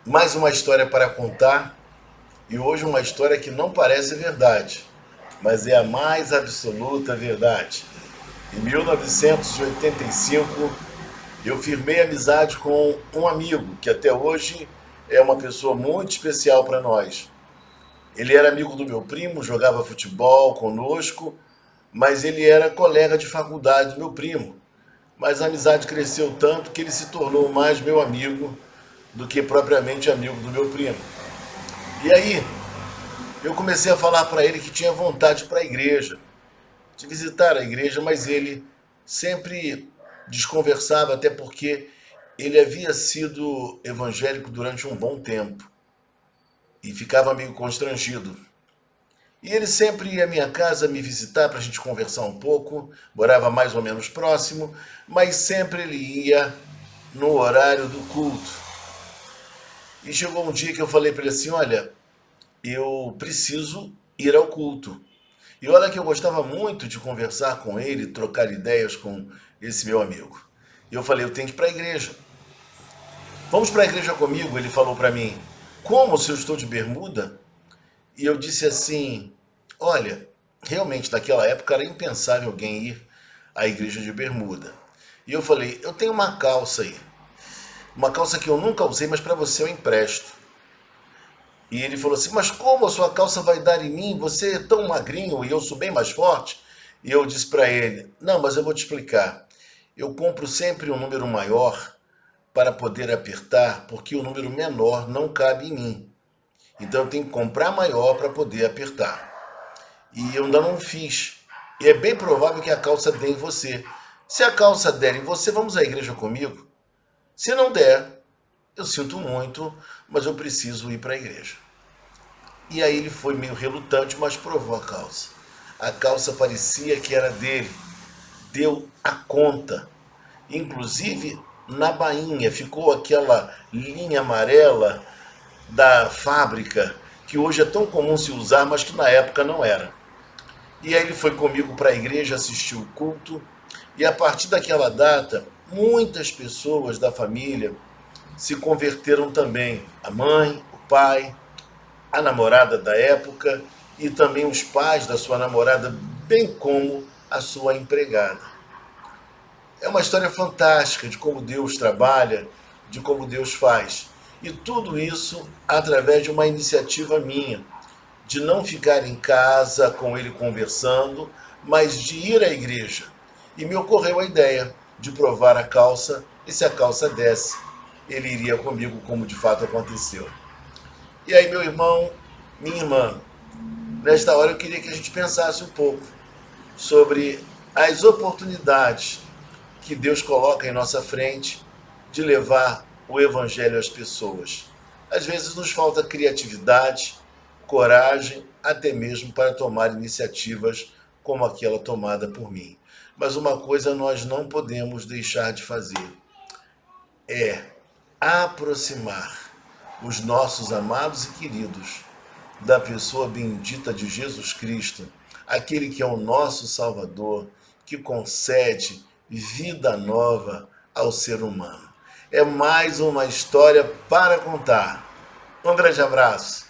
Mais uma história para contar e hoje uma história que não parece verdade, mas é a mais absoluta verdade. Em 1985, eu firmei amizade com um amigo que até hoje é uma pessoa muito especial para nós. Ele era amigo do meu primo, jogava futebol conosco, mas ele era colega de faculdade do meu primo. Mas a amizade cresceu tanto que ele se tornou mais meu amigo do que propriamente amigo do meu primo. E aí, eu comecei a falar para ele que tinha vontade para a igreja, de visitar a igreja, mas ele sempre desconversava, até porque ele havia sido evangélico durante um bom tempo e ficava meio constrangido. E ele sempre ia à minha casa me visitar para a gente conversar um pouco, morava mais ou menos próximo, mas sempre ele ia no horário do culto. E chegou um dia que eu falei para ele assim: olha, eu preciso ir ao culto. E olha que eu gostava muito de conversar com ele, trocar ideias com esse meu amigo. E eu falei: eu tenho que ir para a igreja. Vamos para a igreja comigo? Ele falou para mim: como, se eu estou de bermuda? E eu disse assim: olha, realmente naquela época era impensável alguém ir à igreja de bermuda. E eu falei: eu tenho uma calça aí. Uma calça que eu nunca usei, mas para você eu empresto. E ele falou assim: mas como a sua calça vai dar em mim? Você é tão magrinho e eu sou bem mais forte. E eu disse para ele: não, mas eu vou te explicar. Eu compro sempre um número maior para poder apertar, porque o número menor não cabe em mim. Então eu tenho que comprar maior para poder apertar. E eu ainda não fiz. E é bem provável que a calça dê em você. Se a calça der em você, vamos à igreja comigo? Se não der, eu sinto muito, mas eu preciso ir para a igreja. E aí ele foi meio relutante, mas provou a calça. A calça parecia que era dele. Deu a conta. Inclusive, na bainha ficou aquela linha amarela da fábrica, que hoje é tão comum se usar, mas que na época não era. E aí ele foi comigo para a igreja, assistiu o culto, e a partir daquela data, muitas pessoas da família se converteram também. A mãe, o pai, a namorada da época e também os pais da sua namorada, bem como a sua empregada. É uma história fantástica de como Deus trabalha, de como Deus faz. E tudo isso através de uma iniciativa minha, de não ficar em casa com ele conversando, mas de ir à igreja. E me ocorreu a ideia de provar a calça, e se a calça desse, ele iria comigo, como de fato aconteceu. E aí, meu irmão, minha irmã, nesta hora eu queria que a gente pensasse um pouco sobre as oportunidades que Deus coloca em nossa frente de levar o evangelho às pessoas. Às vezes nos falta criatividade, coragem, até mesmo para tomar iniciativas como aquela tomada por mim. Mas uma coisa nós não podemos deixar de fazer é aproximar os nossos amados e queridos da pessoa bendita de Jesus Cristo, aquele que é o nosso Salvador, que concede vida nova ao ser humano. É mais uma história para contar. Um grande abraço.